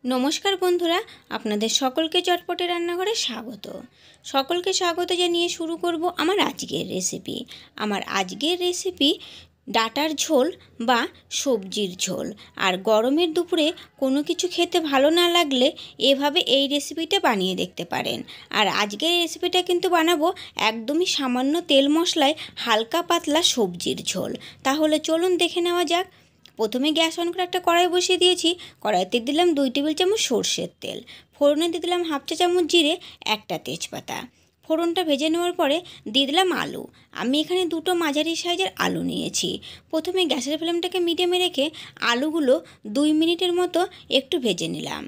নমস্কার বন্ধুরা, আপনাদের সকলকে চটপটে রান্নাঘরে স্বাগত। সকলকে স্বাগত জানিয়ে শুরু করব আমার আজকের রেসিপি। আমার আজকের রেসিপি ডাঁটার ঝোল বা সবজির ঝোল। আর গরমের দুপুরে কোনো কিছু খেতে ভালো না লাগলে এভাবে এই রেসিপিটা বানিয়ে দেখতে পারেন। আর আজকের রেসিপিটা কিন্তু বানাবো একদমই সামান্য তেল মশলায় হালকা পাতলা সবজির ঝোল। তাহলে চলুন দেখে নেওয়া যাক। প্রথমে গ্যাস অন করে একটা কড়াই বসিয়ে দিয়েছি। কড়াইতে দিলাম 2 টেবিল চামচ সর্ষের তেল। ফোড়নে দিয়ে দিলাম হাফ চা চামচ জিরে, একটা তেজপাতা। ফোড়নটা ভেজে নেওয়ার পরে দিয়ে দিলাম আলু। আমি এখানে দুটো মাঝারি সাইজের আলু নিয়েছি। প্রথমে গ্যাসের ফ্লেমটাকে মিডিয়ামে রেখে আলুগুলো 2 মিনিটের মতো একটু ভেজে নিলাম।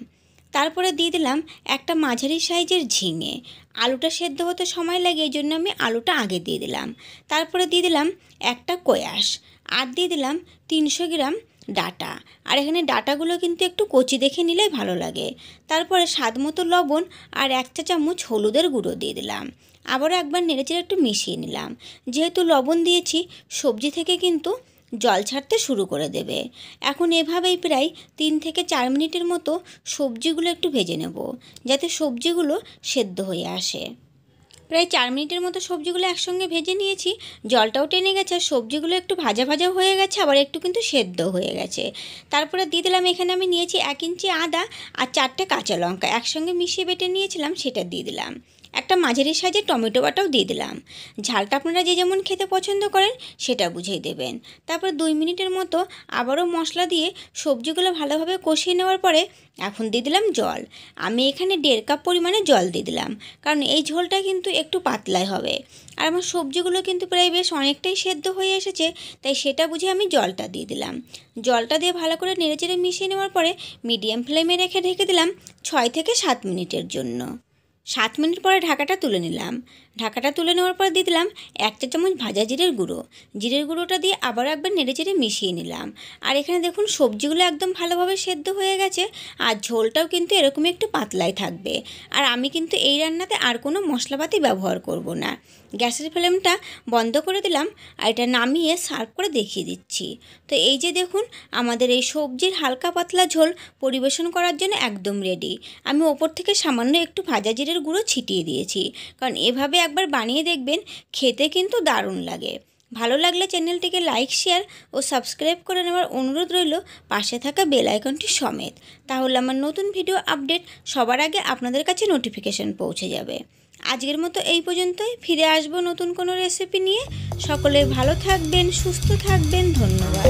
তারপরে দিয়ে দিলাম একটা মাঝারি সাইজের ঝিঙে। আলুটা সেদ্ধ হতে সময় লাগে, এই জন্য আমি আলুটা আগে দিয়ে দিলাম। তারপরে দিয়ে দিলাম একটা কোয়াশ, আর দিয়ে দিলাম 300 গ্রাম ডাঁটা। আর এখানে ডাঁটাগুলো কিন্তু একটু কচি দেখে নিলেই ভালো লাগে। তারপরে স্বাদ মতো লবণ আর 1 চা চামচ হলুদের গুঁড়ো দিয়ে দিলাম। আবারও একবার নেড়েচেড়ে একটু মিশিয়ে নিলাম। যেহেতু লবণ দিয়েছি, সবজি থেকে কিন্তু জল ছাড়তে শুরু করে দেবে। এখন এভাবেই প্রায় 3 থেকে 4 মিনিটের মতো সবজিগুলো একটু ভেজে নেব, যাতে সবজিগুলো সেদ্ধ হয়ে আসে। প্রায় 4 মিনিটের মতো সবজিগুলো একসঙ্গে ভেজে নিয়েছি। জলটাও টেনে গেছে, আর সবজিগুলো একটু ভাজা ভাজা হয়ে গেছে, আবার একটু কিন্তু সেদ্ধ হয়ে গেছে। তারপরে দিয়ে দিলাম, এখানে আমি নিয়েছি 1 ইঞ্চি আদা আর 4টে কাঁচা লঙ্কা একসঙ্গে মিশিয়ে বেটে নিয়েছিলাম, সেটা দিয়ে দিলাম। একটা মাঝারি সাইজের টমেটো বাটাও দিয়ে দিলাম। ঝালটা আপনারা যে যেমন খেতে পছন্দ করেন সেটা বুঝেই দেবেন। তারপর 2 মিনিটের মতো আবারও মশলা দিয়ে সবজিগুলো ভালোভাবে কষিয়ে নেওয়ার পরে এখন দিয়ে দিলাম জল। আমি এখানে 1.5 কাপ পরিমাণে জল দিয়ে দিলাম, কারণ এই ঝোলটা কিন্তু একটু পাতলাই হবে। আর আমার সবজিগুলো কিন্তু প্রায় বেশ অনেকটাই সেদ্ধ হয়ে এসেছে, তাই সেটা বুঝে আমি জলটা দিয়ে দিলাম। জলটা দিয়ে ভালো করে নেড়েচেড়ে মিশিয়ে নেওয়ার পরে মিডিয়াম ফ্লেমে রেখে ঢেকে দিলাম 6 থেকে 7 মিনিটের জন্য। 7 মিনিট পরে ঢাকাটা তুলে নিলাম। ঢাকাটা তুলে নেওয়ার পর দিয়ে দিলাম 1 চা চামচ ভাজা জিরের গুঁড়ো। জিরের গুঁড়োটা দিয়ে আবারও একবার নেড়েচেড়ে মিশিয়ে নিলাম। আর এখানে দেখুন সবজিগুলো একদম ভালোভাবে সেদ্ধ হয়ে গেছে, আর ঝোলটাও কিন্তু এরকমই একটু পাতলাই থাকবে। আর আমি কিন্তু এই রান্নাতে আর কোনো মশলাপাতি ব্যবহার করব না। গ্যাসের ফ্লেমটা বন্ধ করে দিলাম, আর এটা নামিয়ে সার্ভ করে দেখিয়ে দিচ্ছি। তো এই যে দেখুন, আমাদের এই সবজির হালকা পাতলা ঝোল পরিবেশন করার জন্য একদম রেডি। আমি ওপর থেকে সামান্য একটু ভাজা জিরের গুঁড়ো ছিটিয়ে দিয়েছি, কারণ এভাবে একবার বানিয়ে দেখবেন, খেতে কিন্তু দারুণ লাগে। ভালো লাগলে চ্যানেলটিকে লাইক, শেয়ার ও সাবস্ক্রাইব করে নেওয়ার অনুরোধ রইল, পাশে থাকা বেল আইকনটি সমেত। তাহলে আমার নতুন ভিডিও আপডেট সবার আগে আপনাদের কাছে নোটিফিকেশন পৌঁছে যাবে। আজকের মতো এই পর্যন্তই। ফিরে আসবো নতুন কোনো রেসিপি নিয়ে। সকলে ভালো থাকবেন, সুস্থ থাকবেন। ধন্যবাদ।